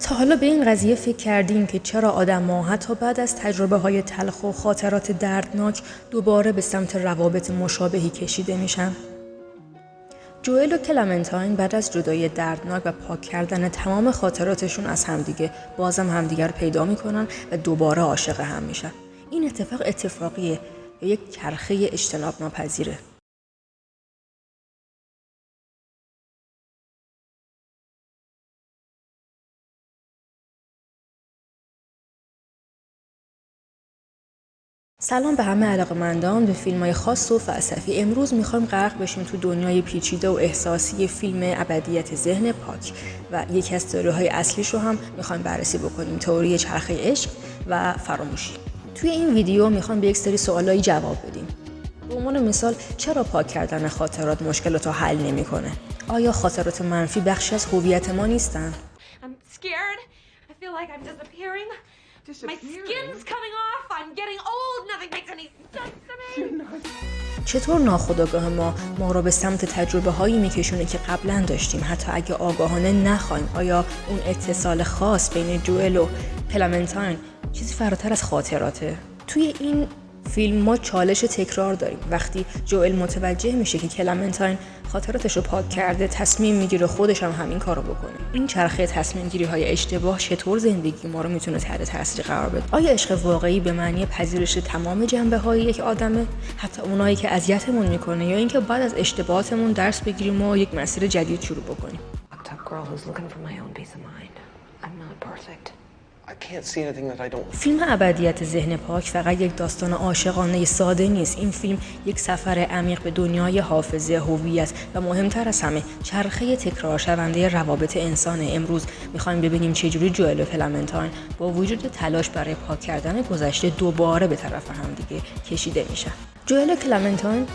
تا حالا به این قضیه فکر کردیم که چرا آدم‌ها حتی بعد از تجربه‌های تلخ و خاطرات دردناک دوباره به سمت روابط مشابهی کشیده میشن؟ جوئل و کلمنتاین بعد از جدایی دردناک و پاک کردن تمام خاطراتشون از همدیگه بازم همدیگه رو پیدا میکنن و دوباره عاشق هم میشن. این اتفاقیه یا یک چرخه اجتناب ناپذیره. سلام به همه علاقه‌مندان به فیلم‌های خاص و فلسفی. امروز می‌خوایم غرق بشیم تو دنیای پیچیده و احساسی فیلم ابدیت ذهن پاک و یکی از تئوری‌های اصلیش رو هم می‌خوایم بررسی بکنیم، تئوری چرخه عشق و فراموشی. توی این ویدیو می‌خوایم به یک سری سوالایی جواب بدیم. به عنوان مثال چرا پاک کردن خاطرات مشکلات رو حل نمی‌کنه؟ آیا خاطرات منفی بخشی از هویت ما نیستن؟ My skin's coming off. I'm getting old. Nothing makes any sense to me. چطور ناخودآگاه ما رو به سمت تجربه هایی میکشونه که قبلا داشتیم حتی اگه آگاهانه نخوایم؟ آیا اون اتصال خاص بین جوئل و کلمنتاین چیزی فراتر از خاطراته؟ توی این فیلم ما چالش تکرار داریم. وقتی جوئل متوجه میشه که کلمنتاین خاطراتش رو پاک کرده، تصمیم میگیره خودش هم همین کارو بکنه. این چرخه تصمیم گیری های اشتباه چطور زندگی ما رو میتونه تحت تاثیر قرار بده؟ آیا عشق واقعی به معنی پذیرش تمام جنبه های یک آدمه، حتی اونایی که اذیتمون میکنه، یا اینکه بعد از اشتباهاتمون درس بگیریم و یک مسیر جدید شروع بکنیم؟ فیلم ابدیت ذهن پاک فقط یک داستان عاشقانه ساده نیست. این فیلم یک سفر عمیق به دنیای حافظه، هویت و مهمتر از همه چرخه تکرار شونده روابط انسانه. امروز می‌خوایم ببینیم چجوری جوئل و کلمنتاین با وجود تلاش برای پاک کردن گذشته دوباره به طرف هم دیگه کشیده میشن. جوئل و کلمنتاین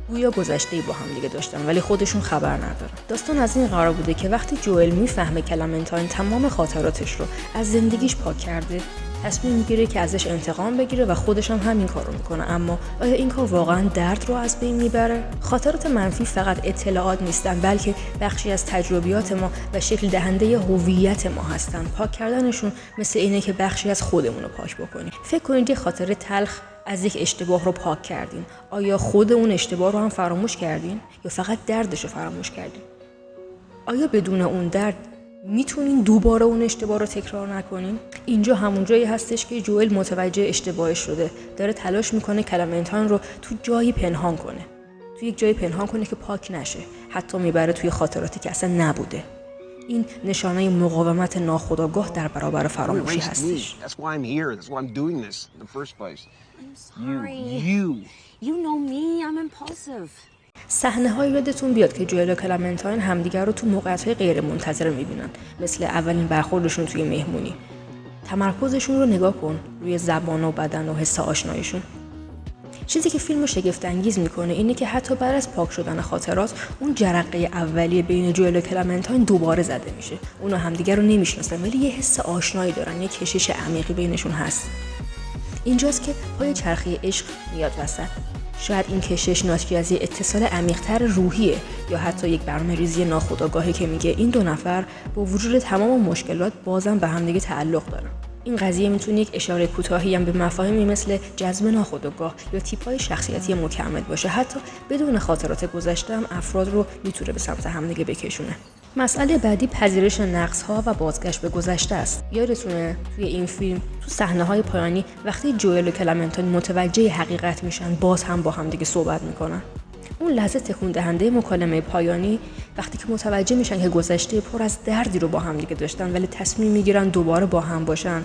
گویا گذشته‌ای با هم دیگه داشتن ولی خودشون خبر ندارن. داستان از این قرار بوده که وقتی جوئل میفهمه کلمنتاین تمام خاطراتش رو از زندگیش پاک کرده، تصمیم میگیره که ازش انتقام بگیره و خودش هم همین کارو میکنه. اما آیا این کار واقعا درد رو از بین میبره؟ خاطرات منفی فقط اطلاعات نیستن، بلکه بخشی از تجربیات ما و شکل دهنده هویت ما هستن. پاک کردنشون مثل اینه که بخشی از خودمون رو پاک بکنیم. فکر کنید یه خاطره تلخ از یک اشتباه رو پاک کردین. آیا خود اون اشتباه رو هم فراموش کردین یا فقط دردش رو فراموش کردین؟ آیا بدون اون درد میتونین دوباره اون اشتباه رو تکرار نکنین؟ اینجا همون جایی هستش که جوئل متوجه اشتباهش شده. داره تلاش میکنه کلمنتاین رو تو جایی پنهان کنه. تو یک جایی پنهان کنه که پاک نشه. حتی میبره توی خاطراتی که اصلا نبوده. این نشانه مقاومت ناخودآگاه در برابر فراموشی هستش. صحنه‌های یادتون بیاد که جوئل و کلمنتاین همدیگر رو تو موقعیت‌های غیر منتظره می‌بینن، مثل اولین برخوردشون توی مهمونی. تمرکزشون رو نگاه کن روی زبان و بدن و حس آشناییشون. چیزی که فیلم رو شگفت انگیز میکنه اینه که حتی بعد از پاک شدن خاطرات، اون جرقه اولیه بین جوئل و کلمنتاین دوباره زده میشه. اونا همدیگر رو نمیشناسن ولی یه حس آشنایی دارن، یه کشش عمیقی بینشون هست. اینجاست که پای چرخه عشق میاد وسط. شاید این کشش ناشی از یه اتصال عمیق‌تر روحیه یا حتی یک برنامه‌ریزی ناخودآگاهی که میگه این دو نفر با وجود تمام مشکلات بازم به هم دیگه تعلق دارن. این قضیه میتونه یک اشاره کوتاهی هم به مفاهیمی مثل جذب ناخودآگاه یا تیپ‌های شخصیتی مکمل باشه. حتی بدون خاطرات گذشته هم افراد رو میتونه به سمت هم دیگه بکشونه. مسئله بعدی پذیرش نقص‌ها و بازگشت به گذشته است. یادتونه توی این فیلم تو صحنه‌های پایانی وقتی جوئل و کلمنتاین متوجه حقیقت میشن، باز هم با هم دیگه صحبت میکنن. اون لحظه تکون دهنده مکالمه پایانی، وقتی که متوجه میشن که گذشته پر از دردی رو با هم دیگه داشتن ولی تصمیم میگیرن دوباره با هم باشن.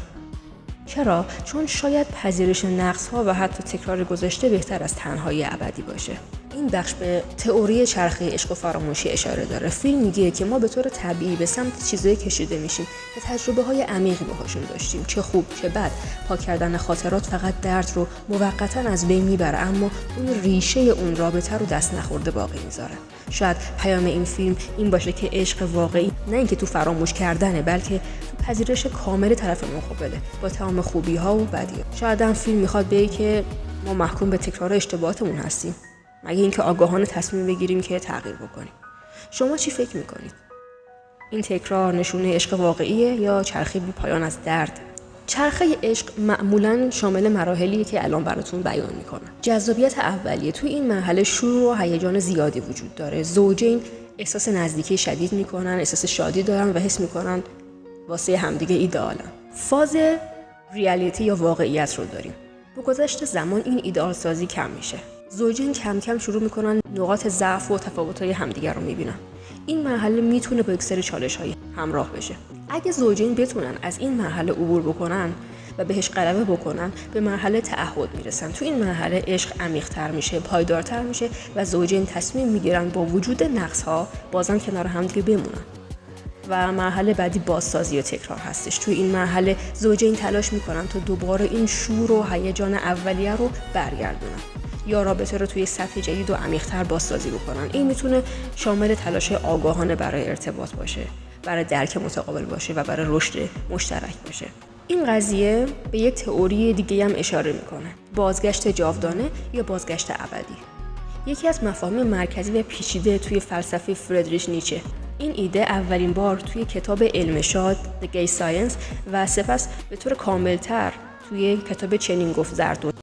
چرا؟ چون شاید پذیرش نقص‌ها و حتی تکرار گذشته بهتر از تنهایی ابدی باشه. این بخش به تئوری چرخه عشق و فراموشی اشاره داره. فیلم میگه که ما به طور طبیعی به سمت چیزایی کشیده میشیم که تجربه‌های عمیقی باهاشون داشتیم، چه خوب چه بد. پاک کردن خاطرات فقط درد رو موقتاً از بین میبره، اما اون ریشه اون رابطه رو دست نخورده باقی میذاره. شاید پیام این فیلم این باشه که عشق واقعی نه اینکه تو فراموش کردنه، بلکه تو پذیرش کامل طرف مقابله با تمام خوبی‌ها و بدی‌ها. شاید هم فیلم میخواد بگه که ما محکوم به تکرار اشتباهاتمون هستیم، مگه اینکه آگاهانه تصمیم بگیریم که تغییر بکنیم. شما چی فکر میکنید؟ این تکرار نشونه عشق واقعیه یا چرخه بی پایان از درد؟ چرخه عشق معمولاً شامل مراحلیه که الان براتون بیان میکنم. جذابیت اولیه، توی این مرحله شور و هیجان زیادی وجود داره. زوجین احساس نزدیکی شدید میکنن، احساس شادی دارن و حس میکنن واسه همدیگه ایدئالن. فاز ریالیتی یا واقعیت رو داریم. با گذشت زمان این ایدئال سازی کم میشه. زوجین کم کم شروع میکنن نقاط ضعف و تفاوت‌های همدیگر رو میبینن. این مرحله میتونه با یک سری چالش‌های همراه بشه. اگه زوجین بتونن از این مرحله عبور بکنن و بهش غلبه بکنن، به مرحله تعهد میرسن. تو این مرحله عشق عمیق‌تر میشه، پایدارتر میشه و زوجین تصمیم میگیرن با وجود نقص‌ها بازم کنار همدیگه بمونن. و مرحله بعدی بازسازی و تکرار هستش. توی این مرحله زوجین تلاش میکنن تا دوباره این شور و هیجان اولیه رو برگردونن یا رابطه رو توی سطح جدید و عمیق‌تر بازسازی بکنن. این میتونه شامل تلاش آگاهانه برای ارتباط باشه، برای درک متقابل باشه و برای رشد مشترک باشه. این قضیه به یک تئوری دیگه هم اشاره میکنه، بازگشت جاودانه یا بازگشت ابدی. یکی از مفاهیم مرکزی و پیچیده توی فلسفه فریدریش نیچه. این ایده اولین بار توی کتاب علم شاد The Gay Science و سپس به طور کاملتر توی کتاب چنین گفت زرتشت.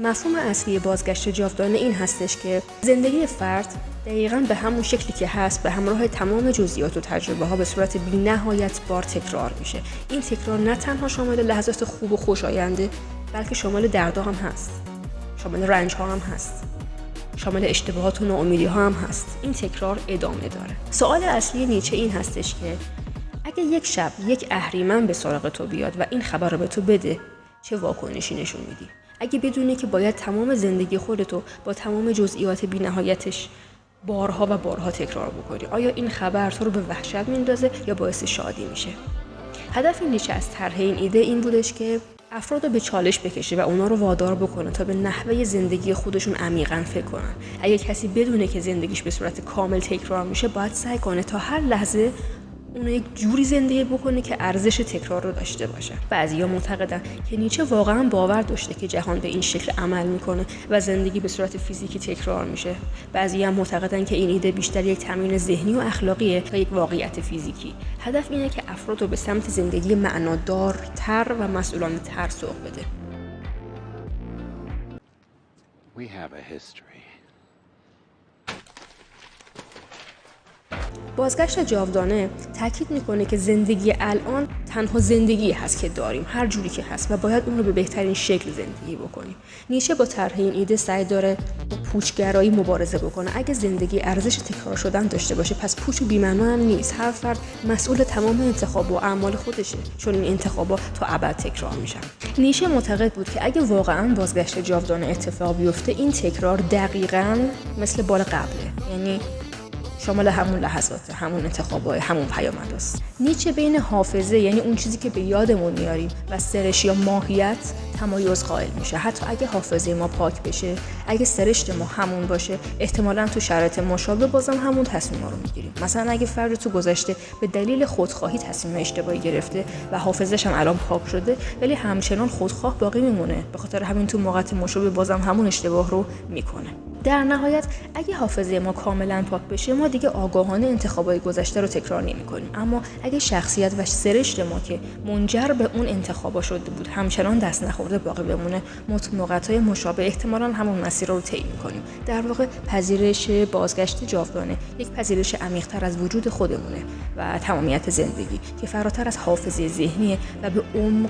مفهوم اصلی بازگشت جاودانه این هستش که زندگی فرد دقیقاً به همون شکلی که هست به همراه تمام جزئیات و تجربه ها به صورت بی نهایت بار تکرار میشه. این تکرار نه تنها شامل لحظات خوب و خوشاینده، بلکه شامل دردها هم هست، شامل رنج ها هم هست، شامل اشتباهات و ناامیدی ها هم هست. این تکرار ادامه داره. سوال اصلی نیچه این هستش که اگه یک شب یک اهریمن به سراغ تو بیاد و این خبر رو به تو بده، چه واکنشی نشون میدی؟ اگه بدونی که باید تمام زندگی خودتو با تمام جزئیات بی‌نهایتش بارها و بارها تکرار بکنی، آیا این خبر تو رو به وحشت میندازه یا باعث شادی میشه؟ هدف نیچه از طرح این ایده این بودش که افراد رو به چالش بکشه و اونا رو وادار بکنه تا به نحوه زندگی خودشون عمیقاً فکر کنن. اگه کسی بدونه که زندگیش به صورت کامل تکرار میشه، باید سعی کنه تا هر لحظه اونو یک جوری زندگی بکنه که ارزش تکرار رو داشته باشه. بعضیا معتقدن که نیچه واقعا باور داشته که جهان به این شکل عمل میکنه و زندگی به صورت فیزیکی تکرار میشه. بعضیا معتقدن که این ایده بیشتر یک تمرین ذهنی و اخلاقیه تا یک واقعیت فیزیکی. هدف اینه که افراد رو به سمت زندگی معنادارتر و مسئولانه‌تر سوق بده. We have a history. بازگشت جاودانه تاکید میکنه که زندگی الان تنها زندگی هست که داریم، هر جوری که هست، و باید اون رو به بهترین شکل زندگی بکنیم. نیچه با طرح این ایده سعی داره با پوچگرایی مبارزه بکنه. اگه زندگی ارزش تکرار شدن داشته باشه، پس پوچ و بی‌معنا هم نیست. هر فرد مسئول تمام انتخاب و اعمال خودشه، چون این انتخابات تا ابد تکرار میشن. نیچه معتقد بود که اگه واقعا بازگشت جاودانه اتفاق بیفته، این تکرار دقیقاً مثل بار قبله، یعنی شامل همون لحظات، همون انتخابات، همون پیامداست. نیچه بین حافظه، یعنی اون چیزی که به یادمون میاریم، و سرشت یا ماهیت تمایز قائل میشه. حتی اگه حافظه ما پاک بشه، اگه سرشت ما همون باشه، احتمالاً تو شرایط مشابه بازم همون تصمیما رو میگیریم. مثلا اگه فرد تو گذشته به دلیل خودخواهی تصمیم اشتباهی گرفته و حافظه‌ش هم الان پاک شده، ولی همچنان خودخواه باقی میمونه، به خاطر همین تو موقعیت مشابه بازم همون اشتباه رو میکنه. در نهایت اگه حافظه ما کاملا پاک بشه، ما دیگه آگاهانه انتخابات گذشته رو تکرار نمی‌کنیم. اما اگه شخصیت و سرشت ما که منجر به اون انتخابا شده بود همچنان دست نخورده باقی بمونه، ما تو موقعیت‌های مشابه احتمالاً همون مسیر رو طی می‌کنیم. در واقع پذیرش بازگشت جاودانه یک پذیرش عمیق‌تر از وجود خودمونه و تمامیت زندگی که فراتر از حافظه ذهنیه و به عمق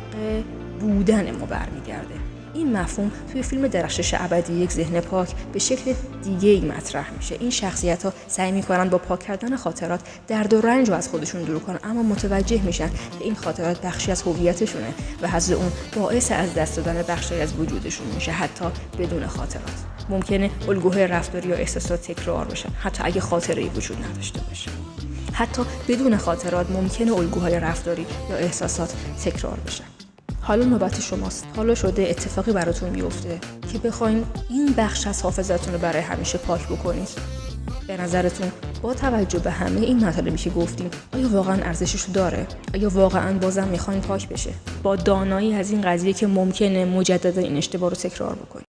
بودن ما برمیگرده. این مفهوم توی فیلم درخشش ابدی یک ذهن پاک به شکل دیگه‌ای مطرح میشه. این شخصیت‌ها سعی می‌کنن با پاک کردن خاطرات درد و رنج رو از خودشون دور کنن، اما متوجه میشن که این خاطرات بخشی از هویتشونه و حذف اون باعث از دست دادن بخشی از وجودشون میشه. حتی بدون خاطرات ممکنه الگوهای رفتاری یا احساسات تکرار بشن، حتی اگه خاطره‌ای وجود نداشته باشه. حتی بدون خاطرات ممکنه الگوهای رفتاری یا احساسات تکرار بشن. حالا نوبت شماست. حالا شده اتفاقی براتون بیفته که بخواین این بخش از حافظتون رو برای همیشه پاک بکنید. به نظرتون با توجه به همه این مطالبی که گفتیم آیا واقعا ارزشش داره؟ آیا واقعا بازم میخواین پاک بشه؟ با دانایی از این قضیه که ممکنه مجددا این اشتباه رو تکرار بکنید.